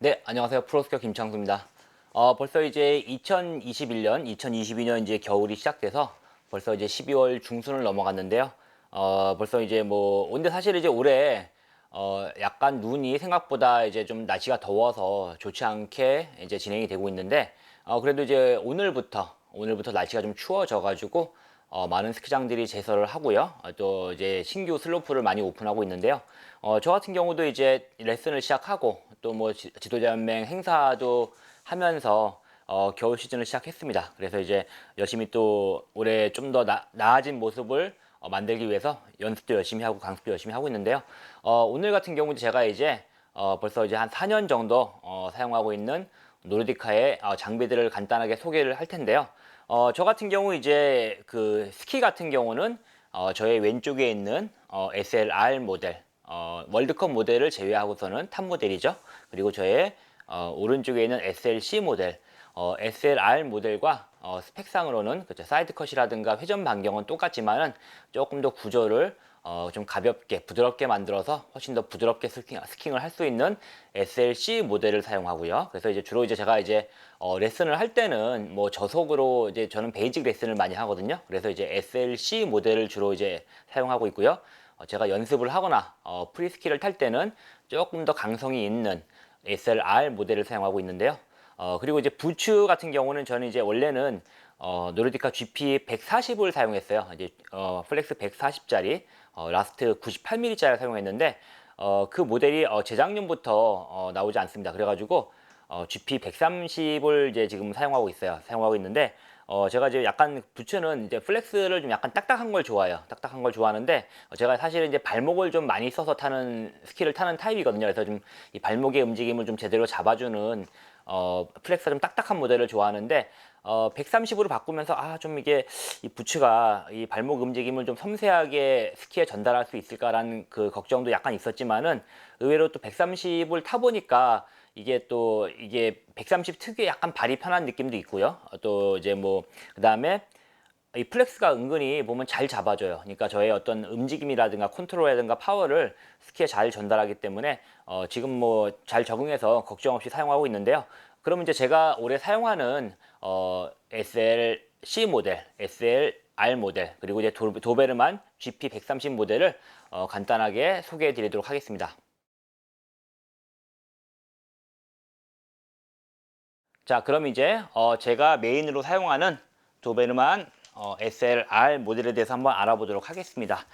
네, 안녕하세요. 프로스큐어 김창수입니다. 벌써 이제 2021년, 2022년 이제 겨울이 시작돼서 벌써 이제 12월 중순을 넘어갔는데요. 벌써 이제 근데 사실 이제 올해, 약간 눈이 생각보다 이제 좀 날씨가 더워서 좋지 않게 이제 진행이 되고 있는데, 그래도 이제 오늘부터 날씨가 좀 추워져가지고, 많은 스키장들이 제설을 하고요. 또 이제 신규 슬로프를 많이 오픈하고 있는데요. 저 같은 경우도 이제 레슨을 시작하고 또 뭐 지도자 연맹 행사도 하면서 겨울 시즌을 시작했습니다. 그래서 이제 열심히 또 올해 좀 더 나아진 모습을 만들기 위해서 연습도 열심히 하고 강습도 열심히 하고 있는데요. 오늘 같은 경우도 제가 이제 벌써 이제 한 4년 정도 사용하고 있는 노르디카의 장비들을 간단하게 소개를 할 텐데요. 저 같은 경우 이제 그 스키 같은 경우는 저의 왼쪽에 있는 SLR 모델, 월드컵 모델을 제외하고서는 탑 모델이죠. 그리고 저의 오른쪽에 있는 SLC 모델, SLR 모델과 스펙상으로는 그렇죠. 사이드 컷이라든가 회전 반경은 똑같지만은 조금 더 구조를 좀 가볍게 부드럽게 만들어서 훨씬 더 부드럽게 스킹을 할 수 있는 SLC 모델을 사용하고요. 그래서 이제 주로 이제 제가 이제 레슨을 할 때는 뭐 저속으로 이제 저는 베이직 레슨을 많이 하거든요. 그래서 이제 SLC 모델을 주로 이제 사용하고 있고요. 제가 연습을 하거나 프리스키를 탈 때는 조금 더 강성이 있는 SLR 모델을 사용하고 있는데요. 그리고 이제 부츠 같은 경우는 저는 이제 원래는 노르디카 GP 140을 사용했어요. 이제 플렉스 140짜리 라스트 98mm짜리를 사용했는데 그 모델이 재작년부터 나오지 않습니다. 그래가지고 GP 130을 이제 지금 사용하고 있는데 제가 이제 약간 부츠는 이제 플렉스를 좀 약간 딱딱한 걸 좋아해요. 딱딱한 걸 좋아하는데 제가 사실은 이제 발목을 좀 많이 써서 타는 스키를 타는 타입이거든요. 그래서 좀 이 발목의 움직임을 좀 제대로 잡아주는 플렉스가 좀 딱딱한 모델을 좋아하는데 130으로 바꾸면서 좀 이게 이 부츠가 이 발목 움직임을 좀 섬세하게 스키에 전달할 수 있을까라는 그 걱정도 약간 있었지만은 의외로 또 130을 타보니까 이게 130 특유의 약간 발이 편한 느낌도 있고요. 또 이제 뭐 그다음에 이 플렉스가 은근히 보면 잘 잡아줘요. 그러니까 저의 어떤 움직임이라든가 컨트롤이라든가 파워를 스키에 잘 전달하기 때문에 지금 뭐 잘 적응해서 걱정 없이 사용하고 있는데요. 그러면 이제 제가 올해 사용하는 SLC 모델, SLR 모델, 그리고 이제 도베르만 GP 130 모델을 간단하게 소개해 드리도록 하겠습니다. 자, 그럼 이제 제가 메인으로 사용하는 도베르만 SLR 모델에 대해서 한번 알아보도록 하겠습니다.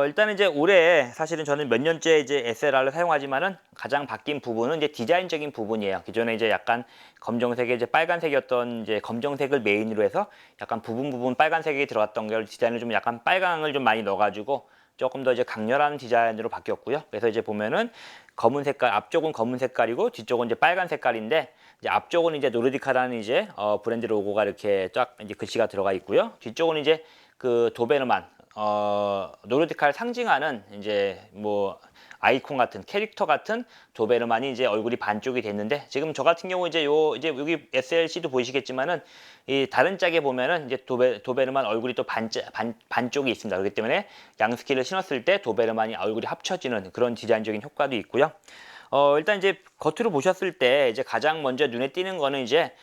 일단 이제 올해 사실은 저는 몇 년째 이제 SLR을 사용하지만은 가장 바뀐 부분은 이제 디자인적인 부분이에요. 기존에 이제 약간 검정색에 이제 빨간색이었던 이제 검정색을 메인으로 해서 약간 부분 빨간색이 들어갔던 걸 디자인을 좀 약간 빨강을 좀 많이 넣어가지고 조금 더 이제 강렬한 디자인으로 바뀌었고요. 그래서 이제 보면은 검은 색깔, 앞쪽은 검은 색깔이고 뒤쪽은 이제 빨간 색깔인데 이제 앞쪽은 이제 노르디카라는 이제 브랜드 로고가 이렇게 쫙 이제 글씨가 들어가 있고요. 뒤쪽은 이제 그 도베르만 노르디카를 상징하는 이제 뭐 아이콘 같은 캐릭터 같은 도베르만이 이제 얼굴이 반쪽이 됐는데 지금 저 같은 경우 이제 이제 여기 SLC도 보이시겠지만은 이 다른 짝에 보면은 이제 도베르만 얼굴이 또 반쪽이 있습니다. 그렇기 때문에 양스키를 신었을 때 도베르만이 얼굴이 합쳐지는 그런 디자인적인 효과도 있고요. 일단 이제 겉으로 보셨을 때 이제 가장 먼저 눈에 띄는 거는 이제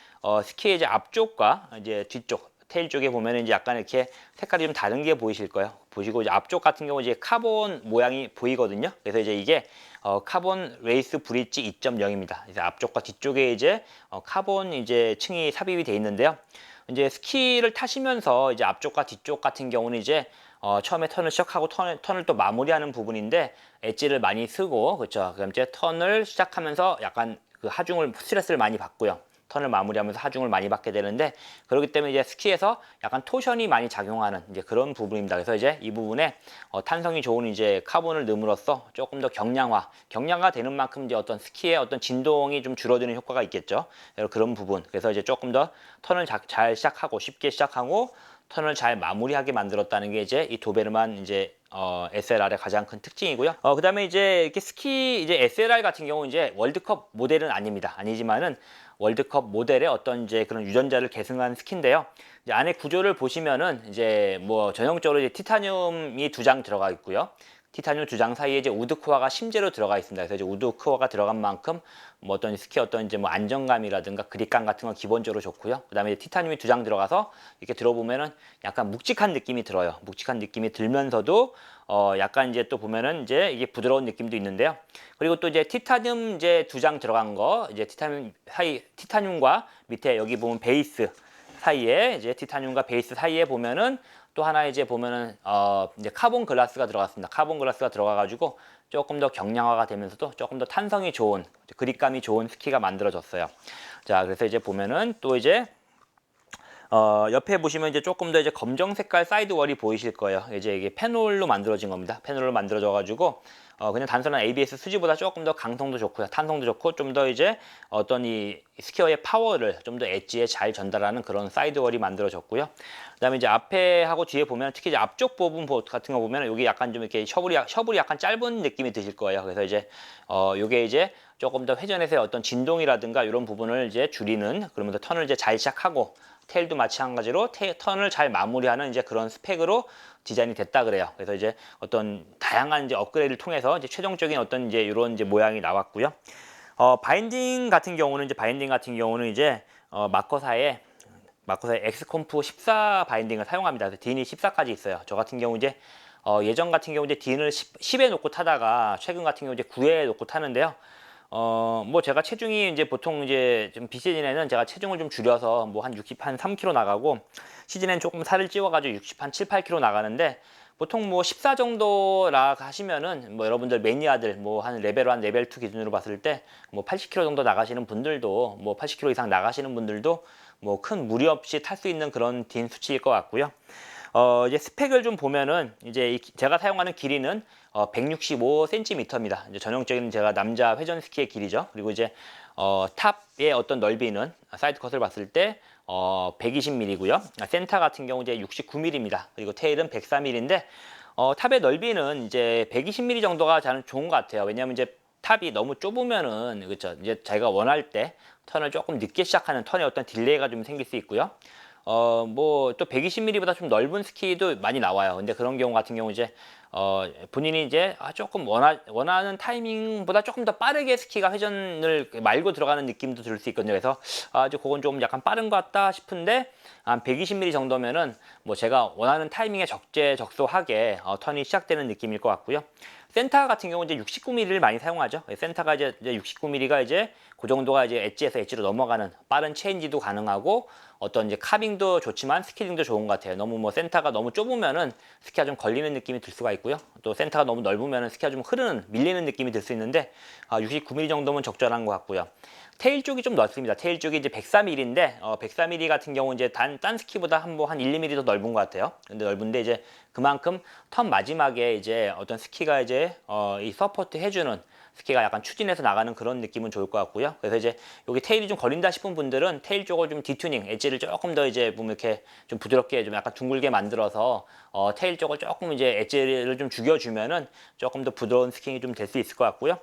스키의 이제 앞쪽과 이제 뒤쪽 테일 쪽에 보면은 이제 약간 이렇게 색깔이 좀 다른 게 보이실 거예요. 보시고 이제 앞쪽 같은 경우 이제 카본 모양이 보이거든요. 그래서 이제 이게 카본 레이스 브릿지 2.0입니다. 그래서 앞쪽과 뒤쪽에 이제 카본 이제 층이 삽입이 되어 있는데요. 이제 스키를 타시면서 이제 앞쪽과 뒤쪽 같은 경우는 이제 처음에 턴을 시작하고 턴을 또 마무리하는 부분인데 엣지를 많이 쓰고 그렇죠. 그럼 이제 턴을 시작하면서 약간 그 하중을 스트레스를 많이 받고요. 턴을 마무리하면서 하중을 많이 받게 되는데 그렇기 때문에 이제 스키에서 약간 토션이 많이 작용하는 이제 그런 부분입니다. 그래서 이제 이 부분에 탄성이 좋은 이제 카본을 넣음으로써 조금 더 경량화 되는 만큼 이제 어떤 스키의 어떤 진동이 좀 줄어드는 효과가 있겠죠. 그런 부분. 그래서 이제 조금 더 턴을 잘 시작하고 쉽게 시작하고 턴을 잘 마무리하게 만들었다는 게 이제 이 도베르만 이제 SLR의 가장 큰 특징이고요. 그다음에 이제 이렇게 스키 이제 SLR 같은 경우 이제 월드컵 모델은 아닙니다. 아니지만은 월드컵 모델의 어떤 이제 그런 유전자를 계승한 스키인데요. 이제 안에 구조를 보시면은 이제 뭐 전형적으로 이제 티타늄이 두 장 들어가 있고요. 티타늄 두 장 사이에 이제 우드 코어가 심재로 들어가 있습니다. 그래서 이제 우드 코어가 들어간 만큼 뭐 어떤 스키 어떤 이제 뭐 안정감이라든가 그립감 같은 건 기본적으로 좋고요. 그다음에 티타늄이 두 장 들어가서 이렇게 들어보면은 약간 묵직한 느낌이 들어요. 묵직한 느낌이 들면서도 약간 이제 또 보면은 이제 이게 부드러운 느낌도 있는데요. 그리고 또 이제 티타늄 이제 두 장 들어간 거 이제 티타늄 사이 티타늄과 밑에 여기 보면 베이스 사이에 이제 티타늄과 베이스 사이에 보면은 또 하나 이제 보면은 이제 카본 글라스가 들어갔습니다. 카본 글라스가 들어가가지고 조금 더 경량화가 되면서도 조금 더 탄성이 좋은 그립감이 좋은 스키가 만들어졌어요. 자, 그래서 이제 보면은 또 이제 옆에 보시면 이제 조금 더 이제 검정 색깔 사이드 월이 보이실 거예요. 이제 이게 페놀로 만들어진 겁니다. 페놀로 만들어져 가지고 그냥 단순한 ABS 수지보다 조금 더 강성도 좋고요. 탄성도 좋고 좀 더 이제 어떤 이 스퀘어의 파워를 좀 더 엣지에 잘 전달하는 그런 사이드 월이 만들어졌고요. 그다음에 이제 앞에 하고 뒤에 보면 특히 이제 앞쪽 부분 같은 거 보면 여기 약간 좀 이렇게 셔블이 약간 짧은 느낌이 드실 거예요. 그래서 이제 요게 이제 조금 더 회전에서의 어떤 진동이라든가 이런 부분을 이제 줄이는 그러면서 턴을 이제 잘 시작하고 테일도 마찬가지로 턴을 잘 마무리하는 이제 그런 스펙으로 디자인이 됐다 그래요. 그래서 이제 어떤 다양한 이제 업그레이드를 통해서 이제 최종적인 어떤 이제 이런 이제 모양이 나왔고요. 바인딩 같은 경우는 이제 마커사의 엑스컴프 14 바인딩을 사용합니다. 그래서 딘이 14까지 있어요. 저 같은 경우 이제 예전 같은 경우 이제 딘을 10에 놓고 타다가 최근 같은 경우 이제 9에 놓고 타는데요. 뭐 제가 체중이 이제 보통 이제 좀 비시즌에는 제가 체중을 좀 줄여서 뭐 한 3kg 나가고 시즌에는 조금 살을 찌워가지고 7, 8kg 나가는데 보통 뭐 14 정도라 하시면은 뭐 여러분들 매니아들 뭐 한 레벨 1, 레벨 2 기준으로 봤을 때 뭐 80kg 정도 나가시는 분들도 뭐 80kg 이상 나가시는 분들도 뭐 큰 무리 없이 탈 수 있는 그런 딘 수치일 것 같고요. 이제 스펙을 좀 보면은 이제 제가 사용하는 길이는 165cm입니다. 이제 전형적인 제가 남자 회전 스키의 길이죠. 그리고 이제 탑의 어떤 넓이는 사이드 컷을 봤을 때 120mm고요. 센터 같은 경우 이제 69mm입니다. 그리고 테일은 104mm인데 탑의 넓이는 이제 120mm 정도가 저는 좋은 것 같아요. 왜냐하면 이제 탑이 너무 좁으면은 그렇죠. 이제 자기가 원할 때 턴을 조금 늦게 시작하는 턴에 어떤 딜레이가 좀 생길 수 있고요. 뭐 또 120mm보다 좀 넓은 스키도 많이 나와요. 근데 그런 경우 같은 경우 이제 본인이 이제 조금 원하는 타이밍보다 조금 더 빠르게 스키가 회전을 말고 들어가는 느낌도 들 수 있거든요. 그래서 아주 그건 좀 약간 빠른 것 같다 싶은데 한 120mm 정도면은 뭐 제가 원하는 타이밍에 적재적소하게 턴이 시작되는 느낌일 것 같고요. 센터 같은 경우 이제 69mm를 많이 사용하죠. 센터가 이제 69mm가 이제 그 정도가 이제 엣지에서 엣지로 넘어가는 빠른 체인지도 가능하고 어떤 이제 카빙도 좋지만 스키링도 좋은 것 같아요. 너무 뭐 센터가 너무 좁으면은 스키가 좀 걸리는 느낌이 들 수가 있고요. 또 센터가 너무 넓으면은 스키가 좀 밀리는 느낌이 들 수 있는데 69mm 정도면 적절한 것 같고요. 테일 쪽이 좀 넓습니다. 테일 쪽이 이제 104mm인데 104mm 같은 경우 이제 딴 스키보다 한 1mm 더 넓은 것 같아요. 근데 넓은데 이제 그만큼 턴 마지막에 이제 어떤 스키가 이제 이 서포트 해주는 스키가 약간 추진해서 나가는 그런 느낌은 좋을 것 같고요. 그래서 이제 여기 테일이 좀 걸린다 싶은 분들은 테일 쪽을 좀 디튜닝, 엣지를 조금 더 이제 보면 이렇게 좀 부드럽게 좀 약간 둥글게 만들어서 테일 쪽을 조금 이제 엣지를 좀 죽여주면은 조금 더 부드러운 스킹이 좀 될 수 있을 것 같고요.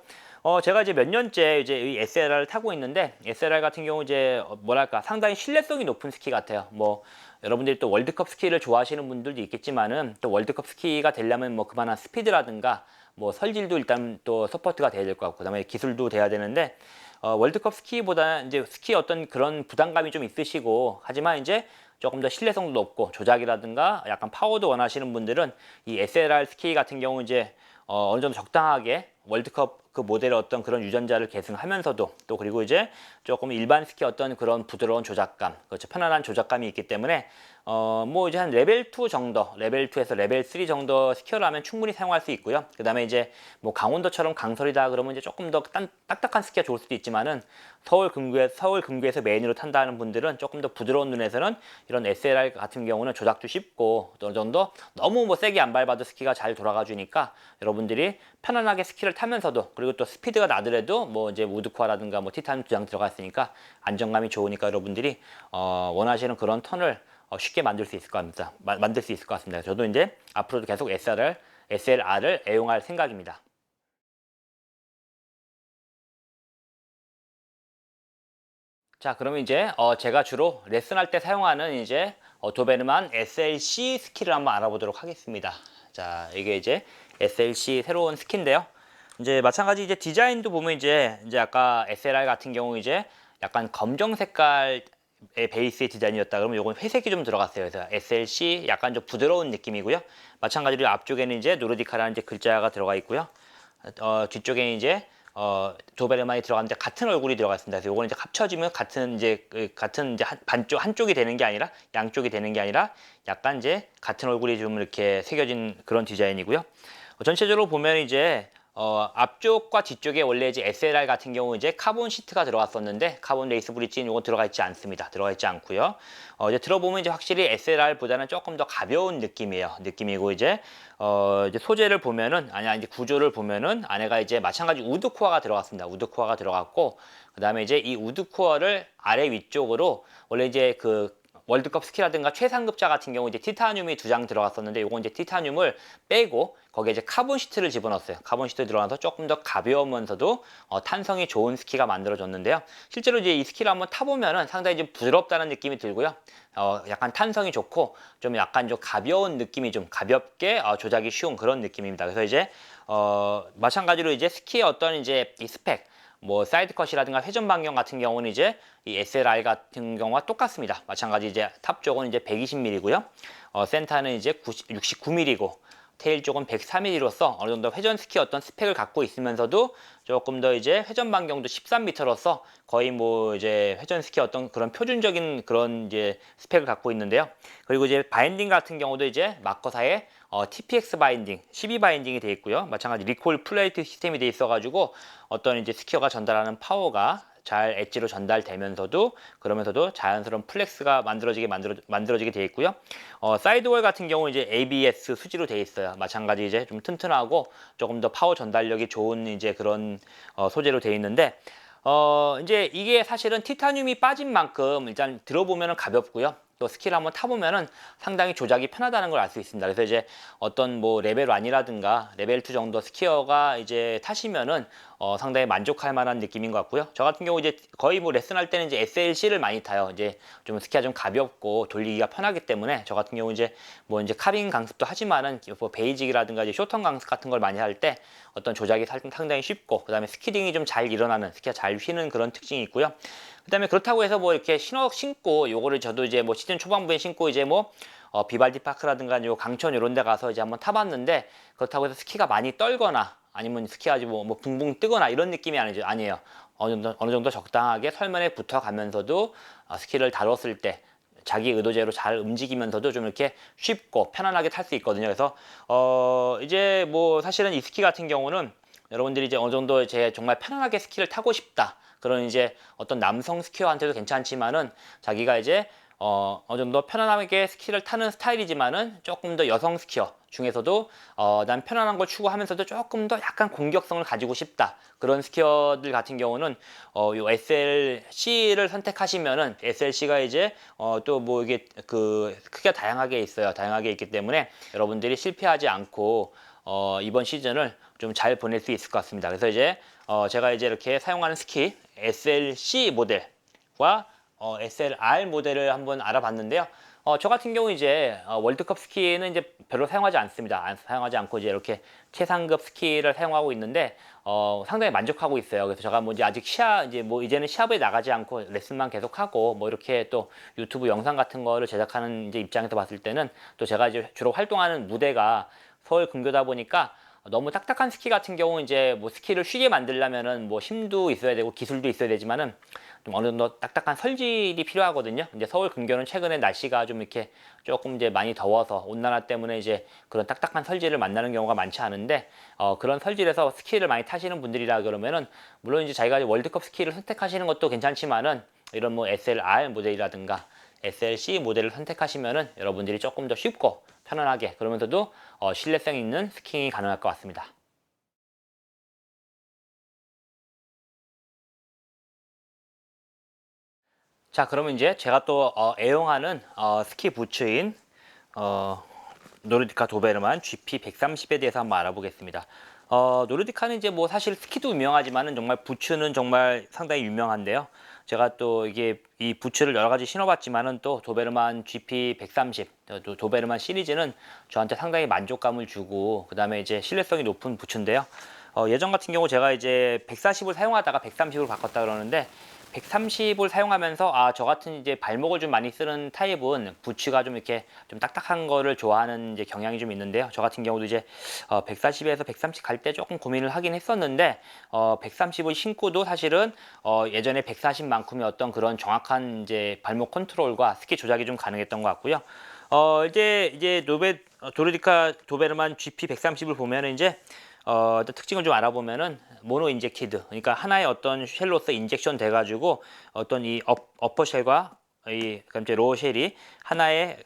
제가 이제 몇 년째 이제 이 SLR을 타고 있는데 SLR 같은 경우 이제 뭐랄까 상당히 신뢰성이 높은 스키 같아요. 뭐 여러분들이 또 월드컵 스키를 좋아하시는 분들도 있겠지만은 또 월드컵 스키가 되려면 뭐 그만한 스피드라든가 뭐 설질도 일단 또 서포트가 돼야 될 것 같고 그다음에 기술도 돼야 되는데 월드컵 스키보다 이제 스키 어떤 그런 부담감이 좀 있으시고 하지만 이제 조금 더 신뢰성도 높고 조작이라든가 약간 파워도 원하시는 분들은 이 SLR 스키 같은 경우 이제 어느 정도 적당하게 월드컵 그 모델의 어떤 그런 유전자를 계승하면서도 또 그리고 이제 조금 일반 스키 어떤 그런 부드러운 조작감, 그렇죠. 편안한 조작감이 있기 때문에 뭐 이제 한 레벨 2 정도, 레벨 2에서 레벨 3 정도 스키어라면 충분히 사용할 수 있고요. 그다음에 이제 뭐 강원도처럼 강설이다 그러면 이제 조금 더 딱딱한 스키가 좋을 수도 있지만은 서울 근교에서 메인으로 탄다는 분들은 조금 더 부드러운 눈에서는 이런 SLR 같은 경우는 조작도 쉽고 또 어느 정도 너무 뭐 세게 안 밟아도 스키가 잘 돌아가 주니까 여러분들이 편안하게 스키를 타면서도 그리고 또 스피드가 나더라도 뭐 이제 우드코어라든가 뭐 티타늄 두장 들어가 있으니까 안정감이 좋으니까 여러분들이 원하시는 그런 턴을 쉽게 만들 수 있을 것 같습니다. 만들 수 있을 것 같습니다. 저도 이제 앞으로도 계속 SLR을 애용할 생각입니다. 자, 그러면 이제 제가 주로 레슨할 때 사용하는 이제 도베르만 SLC 스킬을 한번 알아보도록 하겠습니다. 자, 이게 이제 SLC 새로운 스키인데요. 이제 마찬가지 이제 디자인도 보면 이제 아까 SLR 같은 경우 이제 약간 검정 색깔의 베이스의 디자인이었다 그러면 요건 회색이 좀 들어갔어요. 그래서 SLC 약간 좀 부드러운 느낌이고요. 마찬가지로 앞쪽에는 이제 노르디카라는 이제 글자가 들어가 있고요. 뒤쪽에는 이제 도베르만이 들어갔는데 같은 얼굴이 들어가 있습니다. 그래서 요거는 이제 합쳐지면 같은 이제 한쪽이 되는 게 아니라 양쪽이 되는 게 아니라 약간 이제 같은 얼굴이 좀 이렇게 새겨진 그런 디자인이고요. 전체적으로 보면 이제 앞쪽과 뒤쪽에 원래 이제 SLR 같은 경우 이제 카본 시트가 들어갔었는데 카본 레이스 브릿지는 이건 들어가 있지 않습니다. 들어가 있지 않고요. 이제 들어보면 이제 확실히 SLR보다는 조금 더 가벼운 느낌이에요. 느낌이고 이제 이제 소재를 보면은 이제 구조를 보면은 안에가 이제 마찬가지 우드 코어가 들어갔습니다. 우드 코어가 들어갔고 그다음에 이제 이 우드 코어를 아래 위쪽으로 원래 이제 그 월드컵 스키라든가 최상급자 같은 경우 이제 티타늄이 2장 들어갔었는데 요건 이제 티타늄을 빼고 거기에 이제 카본 시트를 집어넣었어요. 카본 시트 들어가서 조금 더 가벼우면서도 탄성이 좋은 스키가 만들어졌는데요. 실제로 이제 이 스키를 한번 타보면은 상당히 좀 부드럽다는 느낌이 들고요. 약간 탄성이 좋고 좀 약간 좀 가벼운 느낌이 좀 가볍게 조작이 쉬운 그런 느낌입니다. 그래서 이제 마찬가지로 이제 스키의 어떤 이제 이 스펙 뭐 사이드컷이라든가 회전 반경 같은 경우는 이제 이 SLR 같은 경우와 똑같습니다. 마찬가지 이제 탑 쪽은 이제 120mm고요. 센터는 이제 69mm고 테일 쪽은 104mm로서 어느 정도 회전 스키 어떤 스펙을 갖고 있으면서도 조금 더 이제 회전 반경도 13m로서 거의 뭐 이제 회전 스키 어떤 그런 표준적인 그런 이제 스펙을 갖고 있는데요. 그리고 이제 바인딩 같은 경우도 이제 마커사의 TPX 바인딩, 12 바인딩이 되어 있고요. 마찬가지 리콜 플레이트 시스템이 되어 있어가지고 어떤 이제 스키어가 전달하는 파워가 잘 엣지로 전달되면서도 그러면서도 자연스러운 플렉스가 만들어지게 되어 있고요. 사이드월 같은 경우 이제 ABS 수지로 되어 있어요. 마찬가지 이제 좀 튼튼하고 조금 더 파워 전달력이 좋은 이제 그런 소재로 되어 있는데 이제 이게 사실은 티타늄이 빠진 만큼 일단 들어보면은 가볍고요. 또 스키를 한번 타보면은 상당히 조작이 편하다는 걸 알 수 있습니다. 그래서 이제 어떤 뭐 레벨 1이라든가 레벨 2 정도 스키어가 이제 타시면은 상당히 만족할 만한 느낌인 것 같고요. 저 같은 경우 이제 거의 뭐 레슨할 때는 이제 SLC를 많이 타요. 이제 좀 스키가 좀 가볍고 돌리기가 편하기 때문에 저 같은 경우 이제 뭐 이제 카빙 강습도 하지만은 뭐 베이직이라든가 이제 쇼턴 강습 같은 걸 많이 할 때 어떤 조작이 상당히 쉽고 그다음에 스키딩이 좀 잘 일어나는 스키가 잘 휘는 그런 특징이 있고요. 그다음에 그렇다고 해서 뭐 이렇게 신고 요거를 저도 이제 뭐 시즌 초반부에 신고 이제 뭐 비발디 파크라든가 요 강천 요런 데 가서 이제 한번 타봤는데 그렇다고 해서 스키가 많이 떨거나 아니면 스키가 뭐 붕붕 뜨거나 이런 느낌이 아니에요. 어느 정도 적당하게 설면에 붙어 가면서도 스키를 다뤘을 때 자기 의도대로 잘 움직이면서도 좀 이렇게 쉽고 편안하게 탈 수 있거든요. 그래서 이제 뭐 사실은 이 스키 같은 경우는 여러분들이 이제 어느 정도 정말 편안하게 스키를 타고 싶다. 그런 이제 어떤 남성 스키어한테도 괜찮지만은 자기가 이제 어느 정도 편안하게 스키를 타는 스타일이지만은 조금 더 여성 스키어 중에서도 난 편안한 걸 추구하면서도 조금 더 약간 공격성을 가지고 싶다. 그런 스키어들 같은 경우는 요 SLC를 선택하시면은 SLC가 이제 또 뭐 이게 그 크기가 다양하게 있어요. 다양하게 있기 때문에 여러분들이 실패하지 않고 이번 시즌을 좀 잘 보낼 수 있을 것 같습니다. 그래서 이제 제가 이제 이렇게 사용하는 스키 SLC 모델과 SLR 모델을 한번 알아봤는데요. 저 같은 경우 이제 월드컵 스키는 이제 별로 사용하지 않습니다. 사용하지 않고 이제 이렇게 최상급 스키를 사용하고 있는데 상당히 만족하고 있어요. 그래서 제가 뭐 이제 아직 이제는 시합에 나가지 않고 레슨만 계속하고 뭐 이렇게 또 유튜브 영상 같은 거를 제작하는 이제 입장에서 봤을 때는 또 제가 이제 주로 활동하는 무대가 서울 근교다 보니까 너무 딱딱한 스키 같은 경우 이제 뭐 스키를 쉬게 만들려면은 뭐 힘도 있어야 되고 기술도 있어야 되지만은 좀 어느 정도 딱딱한 설질이 필요하거든요. 이제 서울 근교는 최근에 날씨가 좀 이렇게 조금 이제 많이 더워서 온난화 때문에 이제 그런 딱딱한 설질을 만나는 경우가 많지 않은데 그런 설질에서 스키를 많이 타시는 분들이라 그러면은 물론 이제 자기가 월드컵 스키를 선택하시는 것도 괜찮지만은 이런 뭐 SLR 모델이라든가 SLC 모델을 선택하시면은 여러분들이 조금 더 쉽고 편안하게 그러면서도 신뢰성 있는 스키잉이 가능할 것 같습니다. 자, 그러면 이제 제가 또 애용하는 스키 부츠인 노르디카 도베르만 GP130에 대해서 한번 알아보겠습니다. 노르디카는 이제 뭐 사실 스키도 유명하지만은 정말 부츠는 정말 상당히 유명한데요. 제가 또 이게 이 부츠를 여러 가지 신어봤지만은 또 도베르만 GP 130, 또 도베르만 시리즈는 저한테 상당히 만족감을 주고, 그 다음에 이제 신뢰성이 높은 부츠인데요. 예전 같은 경우 제가 이제 140을 사용하다가 130으로 바꿨다 그러는데, 130을 사용하면서 저 같은 이제 발목을 좀 많이 쓰는 타입은 부츠가 좀 이렇게 좀 딱딱한 거를 좋아하는 이제 경향이 좀 있는데요. 저 같은 경우도 이제 140에서 130 갈 때 조금 고민을 하긴 했었는데, 130을 신고도 사실은 예전에 140만큼의 어떤 그런 정확한 이제 발목 컨트롤과 스키 조작이 좀 가능했던 것 같고요. 이제 도르디카 도베르만 GP 130을 보면은 이제 특징을 좀 알아보면은 모노 인젝티드, 그러니까 하나의 어떤 쉘로서 인젝션 돼가지고 어떤 이 어퍼 쉘과 그럼 이제 로어 쉘이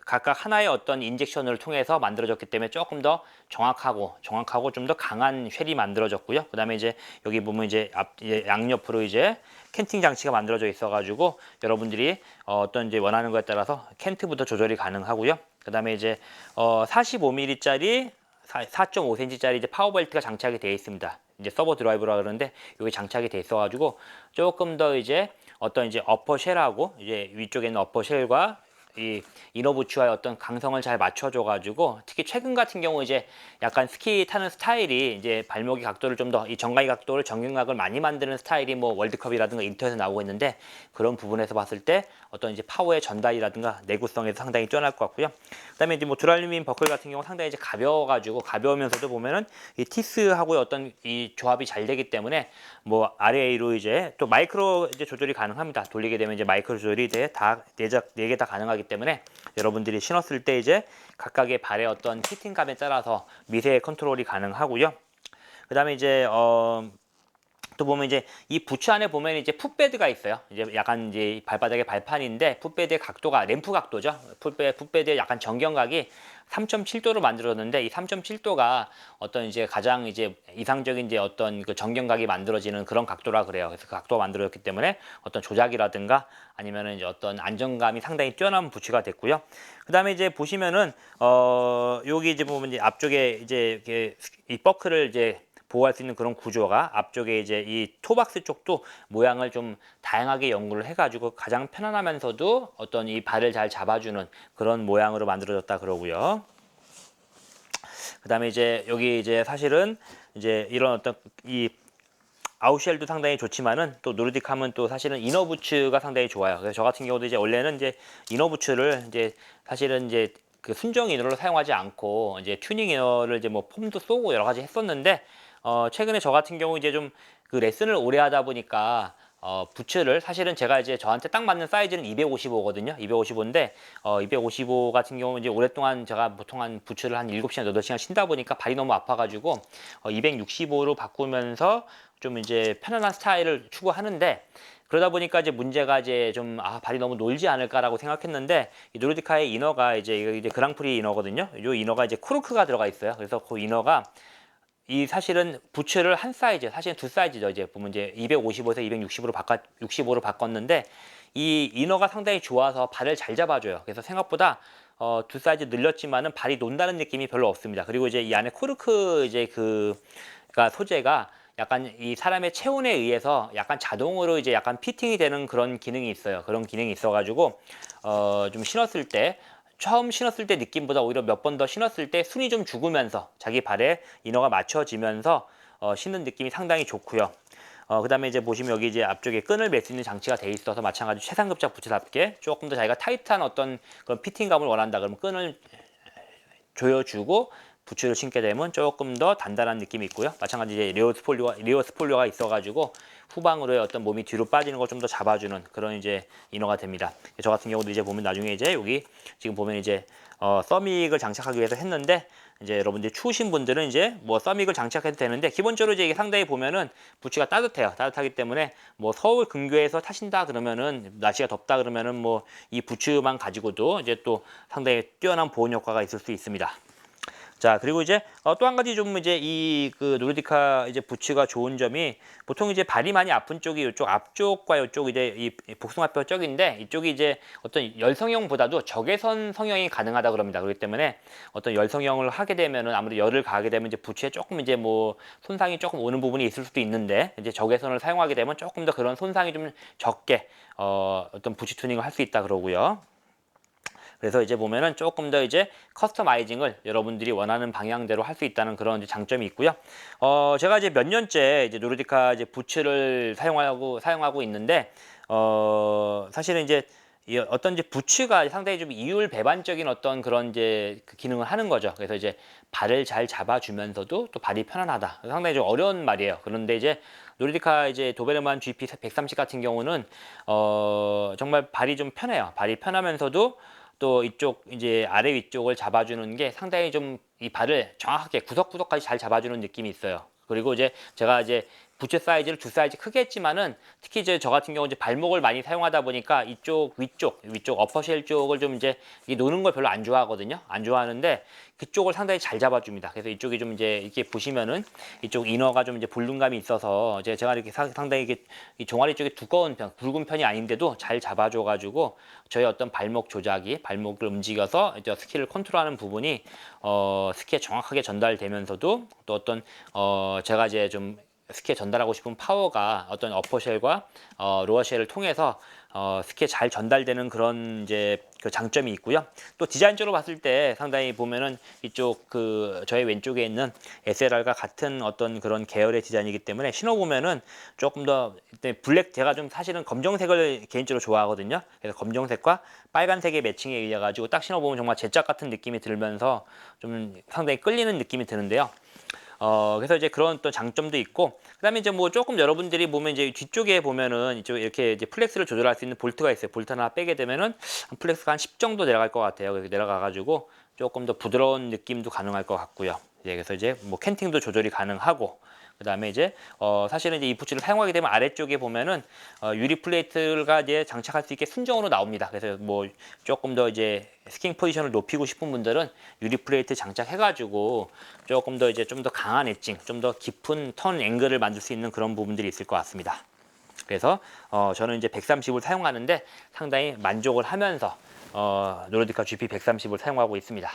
각각 하나의 어떤 인젝션을 통해서 만들어졌기 때문에 조금 더 정확하고 좀 더 강한 쉘이 만들어졌고요. 그다음에 이제 여기 보면 이제 이제 양옆으로 이제 캔팅 장치가 만들어져 있어가지고 여러분들이 어떤 이제 원하는 거에 따라서 캔트부터 조절이 가능하고요. 그다음에 이제 45mm짜리 4.5cm짜리 이제 파워벨트가 장착이 되어 있습니다. 이제 서버 드라이브라 그러는데 이게 장착이 되어 있어가지고 조금 더 이제 어떤 이제 어퍼 쉘하고 이제 위쪽에 있는 어퍼 쉘과 이 이너 부츠와의 어떤 강성을 잘 맞춰줘가지고, 특히 최근 같은 경우 이제 약간 스키 타는 스타일이 이제 발목의 각도를 좀 더 이 정강이 각도를 정경각을 많이 만드는 스타일이 뭐 월드컵이라든가 인터에서 나오고 있는데, 그런 부분에서 봤을 때 어떤 이제 파워의 전달이라든가 내구성에서 상당히 뛰어날 것 같고요. 그다음에 이제 뭐 드랄루민 버클 같은 경우 상당히 이제 가벼우면서도 보면은 이 티스하고의 어떤 이 조합이 잘 되기 때문에 뭐 RA로 이제 또 마이크로 이제 조절이 가능합니다. 돌리게 되면 이제 마이크로 조절이 네 개 다 가능하기 때문에 여러분들이 신었을 때 이제 각각의 발의 어떤 피팅감에 따라서 미세 컨트롤이 가능하고요. 그다음에 이제 또 보면 이제 이 부츠 안에 보면 이제 풋베드가 있어요. 이제 약간 이제 발바닥의 발판인데 풋베드의 각도가 램프 각도죠. 풋베드의 약간 정경각이 3.7도로 만들어졌는데, 이 3.7도가 어떤 이제 가장 이제 이상적인 이제 어떤 그 정경각이 만들어지는 그런 각도라 그래요. 그래서 그 각도가 만들어졌기 때문에 어떤 조작이라든가 아니면은 이제 어떤 안정감이 상당히 뛰어난 부츠가 됐고요. 그다음에 이제 보시면은 여기 이제 보면 이제 앞쪽에 이제 이 버클을 이제 보호할 수 있는 그런 구조가 앞쪽에 이제 이 토박스 쪽도 모양을 좀 다양하게 연구를 해가지고 가장 편안하면서도 어떤 이 발을 잘 잡아주는 그런 모양으로 만들어졌다 그러고요. 그 다음에 이제 여기 이제 사실은 이제 이런 어떤 이 아웃쉘도 상당히 좋지만은 또 노르딕하면 또 사실은 이너부츠가 상당히 좋아요. 그래서 저 같은 경우도 이제 원래는 이제 이너부츠를 이제 사실은 이제 그 순정 이너를 사용하지 않고 이제 튜닝 이너를 이제 뭐 폼도 쏘고 여러 가지 했었는데, 최근에 저 같은 경우 이제 좀 그 레슨을 오래 하다 보니까 부츠를 사실은 제가 이제 저한테 딱 맞는 사이즈는 255거든요. 255인데 255 같은 경우 이제 오랫동안 제가 보통 한 부츠를 한 7시간 8시간 신다 보니까 발이 너무 아파가지고 265로 바꾸면서 좀 이제 편안한 스타일을 추구하는데, 그러다 보니까 이제 문제가 이제 좀 발이 너무 놀지 않을까라고 생각했는데, 이 노르디카의 이너가 이제 이제 그랑프리 이너거든요. 이 이너가 이제 코르크가 들어가 있어요. 그래서 그 이너가 이 사실은 부츠를 한 사이즈, 사실은 두 사이즈죠. 이제 보면 이제 255에서 265로 바꿨는데, 이 이너가 상당히 좋아서 발을 잘 잡아줘요. 그래서 생각보다 두 사이즈 늘렸지만은 발이 논다는 느낌이 별로 없습니다. 그리고 이제 이 안에 코르크 이제 그니까 소재가 약간 이 사람의 체온에 의해서 약간 자동으로 이제 약간 피팅이 되는 그런 기능이 있어요. 그런 기능이 있어가지고 좀 신었을 때 처음 신었을 때 느낌보다 오히려 몇 번 더 신었을 때 순이 좀 죽으면서 자기 발에 이너가 맞춰지면서 신는 느낌이 상당히 좋고요. 그 다음에 이제 보시면 여기 이제 앞쪽에 끈을 맬 수 있는 장치가 돼 있어서 마찬가지로 최상급작 부츠답게 조금 더 자기가 타이트한 어떤 그런 피팅감을 원한다 그러면 끈을 조여주고 부츠를 신게 되면 조금 더 단단한 느낌이 있고요. 마찬가지 이제 리어 스폴리오가 있어가지고 후방으로의 어떤 몸이 뒤로 빠지는 걸 좀 더 잡아주는 그런 이제 이너가 됩니다. 저 같은 경우도 이제 보면 나중에 이제 여기 지금 보면 이제 서믹을 장착하기 위해서 했는데, 이제 여러분들이 추우신 분들은 이제 뭐 서믹을 장착해도 되는데, 기본적으로 이제 이게 상당히 보면은 부츠가 따뜻해요. 따뜻하기 때문에 뭐 서울 근교에서 타신다 그러면은 날씨가 덥다 그러면은 뭐 이 부츠만 가지고도 이제 또 상당히 뛰어난 보온 효과가 있을 수 있습니다. 자, 그리고 이제 또 한 가지 좀 이제 이 그 노르디카 이제 부츠가 좋은 점이 보통 이제 발이 많이 아픈 쪽이 이쪽 앞쪽과 이쪽 이제 이 복숭아뼈 쪽인데 이쪽이 이제 어떤 열성형보다도 적외선 성형이 가능하다 그럽니다. 그렇기 때문에 어떤 열성형을 하게 되면은 아무래도 열을 가하게 되면 이제 부츠에 조금 이제 뭐 손상이 조금 오는 부분이 있을 수도 있는데 이제 적외선을 사용하게 되면 조금 더 그런 손상이 좀 적게 어떤 부츠 튜닝을 할 수 있다 그러고요. 그래서 이제 보면은 조금 더 이제 커스터마이징을 여러분들이 원하는 방향대로 할 수 있다는 그런 이제 장점이 있고요. 제가 이제 몇 년째 이제 노르디카 이제 부츠를 사용하고 있는데, 사실은 이제 이 어떤 이제 부츠가 상당히 좀 이율 배반적인 어떤 그런 이제 그 기능을 하는 거죠. 그래서 이제 발을 잘 잡아주면서도 또 발이 편안하다. 상당히 좀 어려운 말이에요. 그런데 이제 노르디카 이제 도베르만 GP 130 같은 경우는 정말 발이 좀 편해요. 발이 편하면서도 또 이쪽 이제 아래 위쪽을 잡아주는 게 상당히 좀 이 발을 정확하게 구석구석까지 잘 잡아주는 느낌이 있어요. 그리고 이제 제가 이제 부츠 사이즈를 두 사이즈 크게 했지만은 특히 이제 저 같은 경우 이제 발목을 많이 사용하다 보니까 이쪽 위쪽 어퍼쉘 쪽을 좀 이제 노는 걸 별로 안 좋아하거든요. 안 좋아하는데 그쪽을 상당히 잘 잡아줍니다. 그래서 이쪽이 좀 이제 이렇게 보시면은 이쪽 이너가 좀 이제 볼륨감이 있어서 이제 제가 이렇게 상당히 이게 이 종아리 쪽이 두꺼운 편, 굵은 편이 아닌데도 잘 잡아줘가지고 저희 어떤 발목 조작이 발목을 움직여서 이제 스키를 컨트롤하는 부분이 스키에 정확하게 전달되면서도 또 어떤 제가 이제 좀 스키에 전달하고 싶은 파워가 어떤 어퍼쉘과 로어쉘을 통해서 스키에 잘 전달되는 그런 이제 그 장점이 있고요. 또 디자인적으로 봤을 때 상당히 보면은 이쪽 그 저의 왼쪽에 있는 SLR과 같은 어떤 그런 계열의 디자인이기 때문에 신어보면은 조금 더 블랙 제가 좀 사실은 검정색을 개인적으로 좋아하거든요. 그래서 검정색과 빨간색의 매칭에 의해 가지고 딱 신어보면 정말 제작 같은 느낌이 들면서 좀 상당히 끌리는 느낌이 드는데요. 그래서 이제 그런 또 장점도 있고, 그다음에 이제 뭐 조금 여러분들이 보면 이제 뒤쪽에 보면은 이쪽 이렇게 이제 플렉스를 조절할 수 있는 볼트가 있어요. 볼트 하나 빼게 되면은 플렉스가 한 10 정도 내려갈 것 같아요. 그래서 내려가가지고 조금 더 부드러운 느낌도 가능할 것 같고요. 그래서 이제 뭐 캔팅도 조절이 가능하고, 그다음에 이제 사실은 이제 이 부츠를 사용하게 되면 아래쪽에 보면은 유리 플레이트가 이제 장착할 수 있게 순정으로 나옵니다. 그래서 뭐 조금 더 이제 스킹 포지션을 높이고 싶은 분들은 유리 플레이트 장착해가지고 조금 더 이제 좀 더 강한 엣징, 좀 더 깊은 턴 앵글을 만들 수 있는 그런 부분들이 있을 것 같습니다. 그래서 저는 이제 130을 사용하는데 상당히 만족을 하면서 노르디카 GP 130을 사용하고 있습니다.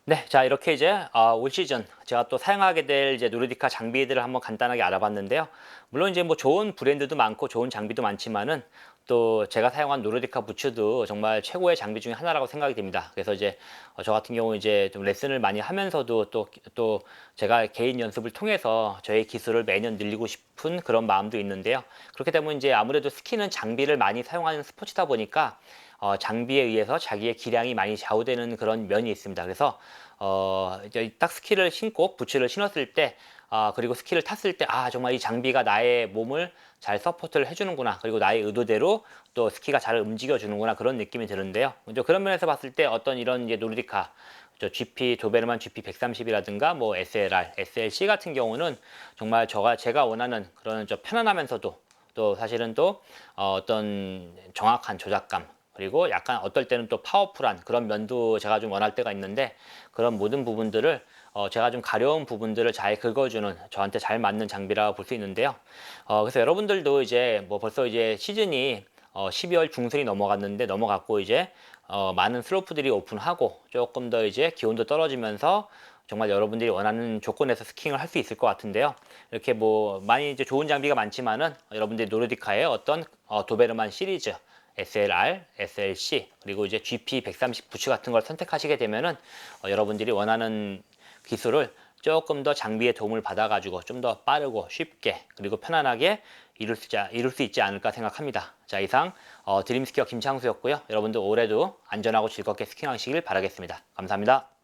네, 자 이렇게 이제 올 시즌 제가 또 사용하게 될 이제 노르디카 장비들을 한번 간단하게 알아봤는데요. 물론 이제 뭐 좋은 브랜드도 많고 좋은 장비도 많지만은 또 제가 사용한 노르디카 부츠도 정말 최고의 장비 중에 하나라고 생각이 됩니다. 그래서 이제 저 같은 경우 이제 좀 레슨을 많이 하면서도 또 제가 개인 연습을 통해서 저의 기술을 매년 늘리고 싶은 그런 마음도 있는데요. 그렇게 되면 이제 아무래도 스키는 장비를 많이 사용하는 스포츠다 보니까 장비에 의해서 자기의 기량이 많이 좌우되는 그런 면이 있습니다. 그래서 이제 딱 스키를 신고 부츠를 신었을 때 그리고 스키를 탔을 때 정말 이 장비가 나의 몸을 잘 서포트를 해주는구나, 그리고 나의 의도대로 또 스키가 잘 움직여 주는구나, 그런 느낌이 드는데요. 이제 그런 면에서 봤을 때 어떤 이런 이제 노르디카 GP 도베르만 GP 130이라든가 뭐 SLR, SLC 같은 경우는 정말 제가 원하는 그런 편안하면서도 또 사실은 또 어떤 정확한 조작감, 그리고 약간 어떨 때는 또 파워풀한 그런 면도 제가 좀 원할 때가 있는데, 그런 모든 부분들을 제가 좀 가려운 부분들을 잘 긁어주는 저한테 잘 맞는 장비라 볼 수 있는데요. 그래서 여러분들도 이제 뭐 벌써 이제 시즌이 12월 중순이 넘어갔고 이제 많은 슬로프들이 오픈하고 조금 더 이제 기온도 떨어지면서 정말 여러분들이 원하는 조건에서 스킹을 할 수 있을 것 같은데요. 이렇게 뭐 많이 이제 좋은 장비가 많지만은 여러분들이 노르디카의 어떤 도베르만 시리즈 SLR, SLC 그리고 이제 GP 130 부츠 같은 걸 선택하시게 되면은 여러분들이 원하는 기술을 조금 더 장비의 도움을 받아가지고 좀 더 빠르고 쉽게 그리고 편안하게 이룰 수 있지 않을까 생각합니다. 자, 이상 드림스키어 김창수였고요. 여러분들 올해도 안전하고 즐겁게 스킹하시길 바라겠습니다. 감사합니다.